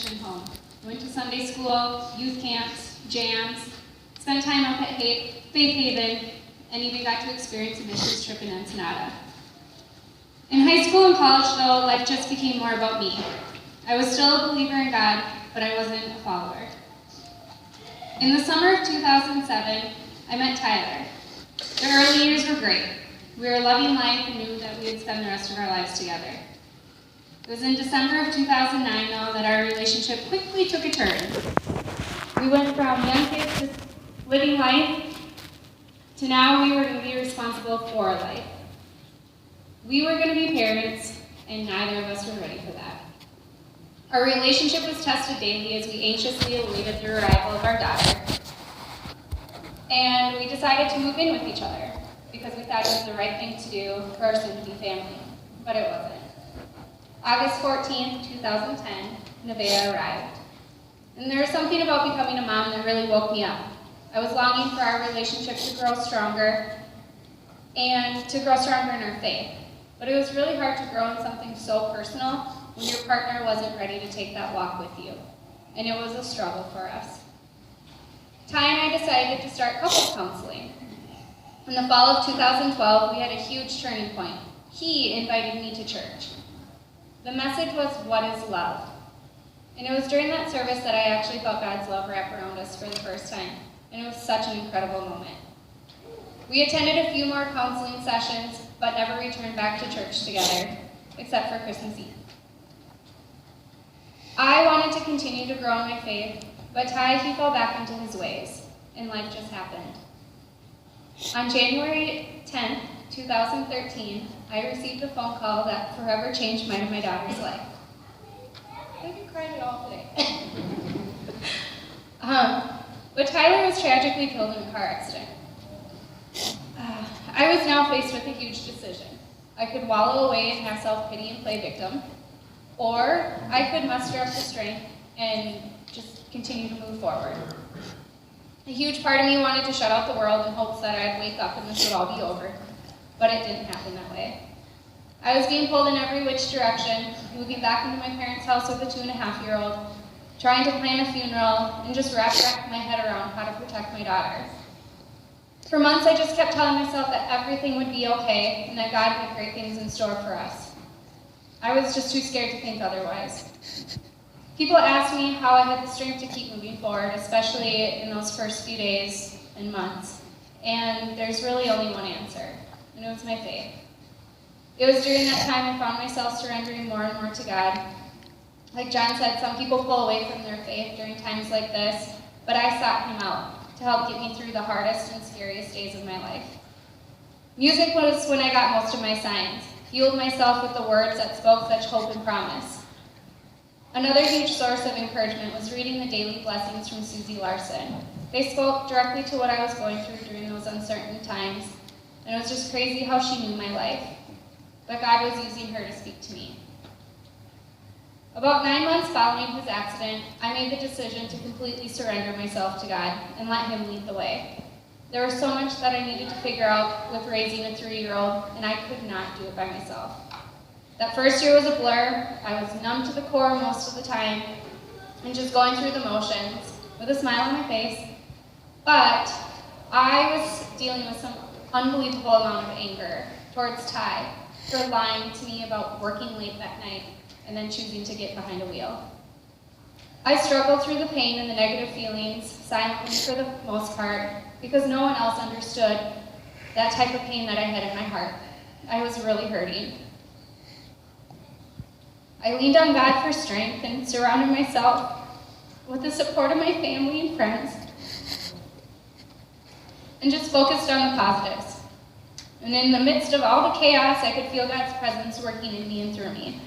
Christian home. I went to Sunday school, youth camps, jams, spent time up at Faith Haven, and even got to experience a missions trip in Ensenada. In high school and college, though, life just became more about me. I was still a believer in God, but I wasn't a follower. In the summer of 2007, I met Tyler. The early years were great. We were loving life and knew that we would spend the rest of our lives together. It was in December of 2009, though, that our relationship quickly took a turn. We went from young kids just living life to now we were going to be responsible for life. We were going to be parents, and neither of us were ready for that. Our relationship was tested daily as we anxiously awaited the arrival of our daughter. And we decided to move in with each other because we thought it was the right thing to do for our soon-to-be family, but it wasn't. August 14th, 2010, Nevaeh arrived. And there was something about becoming a mom that really woke me up. I was longing for our relationship to grow stronger and to grow stronger in our faith. But it was really hard to grow in something so personal when your partner wasn't ready to take that walk with you. And it was a struggle for us. Ty and I decided to start couples counseling. In the fall of 2012, we had a huge turning point. He invited me to church. The message was, "What is love?" And it was during that service that I actually felt God's love wrap around us for the first time. And it was such an incredible moment. We attended a few more counseling sessions, but never returned back to church together, except for Christmas Eve. I wanted to continue to grow in my faith, but Ty, he fell back into his ways, and life just happened. On January 10th, 2013, I received a phone call that forever changed mine and my daughter's life. I haven't cried at all today. But Tyler was tragically killed in a car accident. I was now faced with a huge decision. I could wallow away and have self-pity and play victim, or I could muster up the strength and just continue to move forward. A huge part of me wanted to shut out the world in hopes that I'd wake up and this would all be over, but it didn't happen that way. I was being pulled in every which direction, moving back into my parents' house with a 2.5-year-old, trying to plan a funeral, and just wrap my head around how to protect my daughter. For months, I just kept telling myself that everything would be okay and that God had great things in store for us. I was just too scared to think otherwise. People asked me how I had the strength to keep moving forward, especially in those first few days and months. And there's really only one answer, and it was my faith. It was during that time I found myself surrendering more and more to God. Like John said, some people pull away from their faith during times like this, but I sought him out to help get me through the hardest and scariest days of my life. Music was when I got most of my signs, fueled myself with the words that spoke such hope and promise. Another huge source of encouragement was reading the daily blessings from Susie Larson. They spoke directly to what I was going through during those uncertain times, and it was just crazy how she knew my life. But God was using her to speak to me. About 9 months following his accident, I made the decision to completely surrender myself to God and let him lead the way. There was so much that I needed to figure out with raising a 3-year-old, and I could not do it by myself. That first year was a blur. I was numb to the core most of the time and just going through the motions with a smile on my face. But I was dealing with some unbelievable amount of anger towards Ty for lying to me about working late that night and then choosing to get behind a wheel. I struggled through the pain and the negative feelings silently for the most part because no one else understood that type of pain that I had in my heart. I was really hurting. I leaned on God for strength and surrounded myself with the support of my family and friends and just focused on the positives. And in the midst of all the chaos, I could feel God's presence working in me and through me.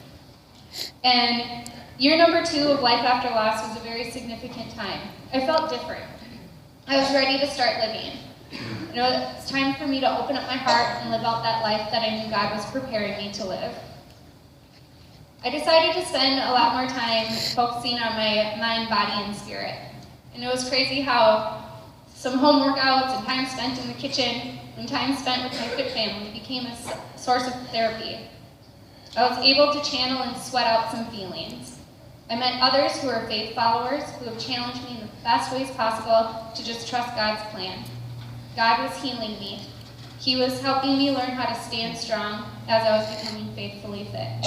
And year number 2 of Life After Loss was a very significant time. I felt different. I was ready to start living. It was time for me to open up my heart and live out that life that I knew God was preparing me to live. I decided to spend a lot more time focusing on my mind, body, and spirit. And it was crazy how some home workouts and time spent in the kitchen and time spent with my fit family became a source of therapy. I was able to channel and sweat out some feelings. I met others who are faith followers who have challenged me in the best ways possible to just trust God's plan. God was healing me. He was helping me learn how to stand strong as I was becoming faithfully fit.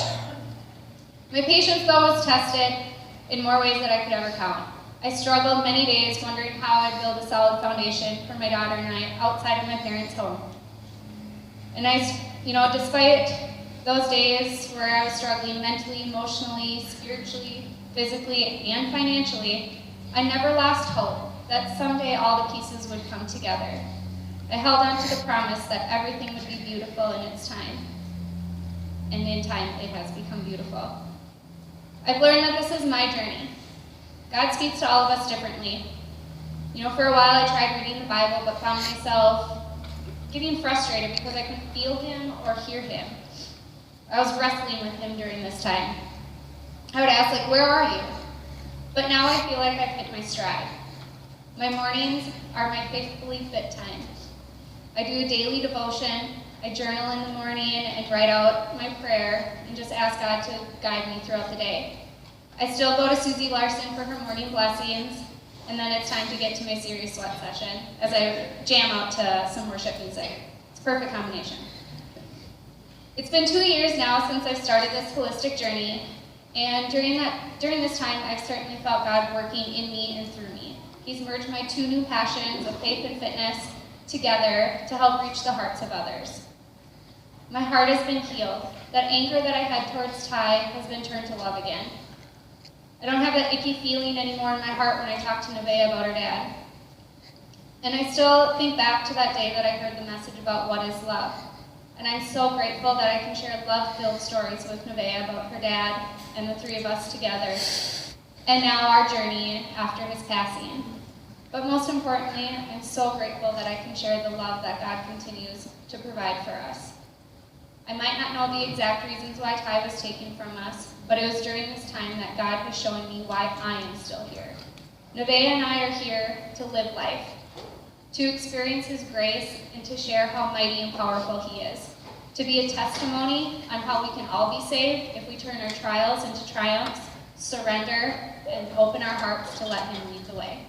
My patience, though, was tested in more ways than I could ever count. I struggled many days wondering how I'd build a solid foundation for my daughter and I outside of my parents' home. And despite those days where I was struggling mentally, emotionally, spiritually, physically, and financially, I never lost hope that someday all the pieces would come together. I held on to the promise that everything would be beautiful in its time. And in time, it has become beautiful. I've learned that this is my journey. God speaks to all of us differently. For a while I tried reading the Bible, but found myself getting frustrated because I couldn't feel him or hear him. I was wrestling with him during this time. I would ask, where are you? But now I feel like I've hit my stride. My mornings are my faithfully fit time. I do a daily devotion. I journal in the morning and write out my prayer and just ask God to guide me throughout the day. I still go to Susie Larson for her morning blessings, and then it's time to get to my serious sweat session as I jam out to some worship music. It's a perfect combination. It's been 2 years now since I started this holistic journey, and during this time, I've certainly felt God working in me and through me. He's merged my two new passions of faith and fitness together to help reach the hearts of others. My heart has been healed. That anger that I had towards Ty has been turned to love again. I don't have that icky feeling anymore in my heart when I talk to Nevaeh about her dad. And I still think back to that day that I heard the message about what is love. And I'm so grateful that I can share love-filled stories with Nevaeh about her dad and the three of us together, and now our journey after his passing. But most importantly, I'm so grateful that I can share the love that God continues to provide for us. I might not know the exact reasons why Ty was taken from us, but it was during this time that God was showing me why I am still here. Nevaeh and I are here to live life, to experience his grace, and to share how mighty and powerful he is, to be a testimony on how we can all be saved if we turn our trials into triumphs, surrender, and open our hearts to let him lead the way.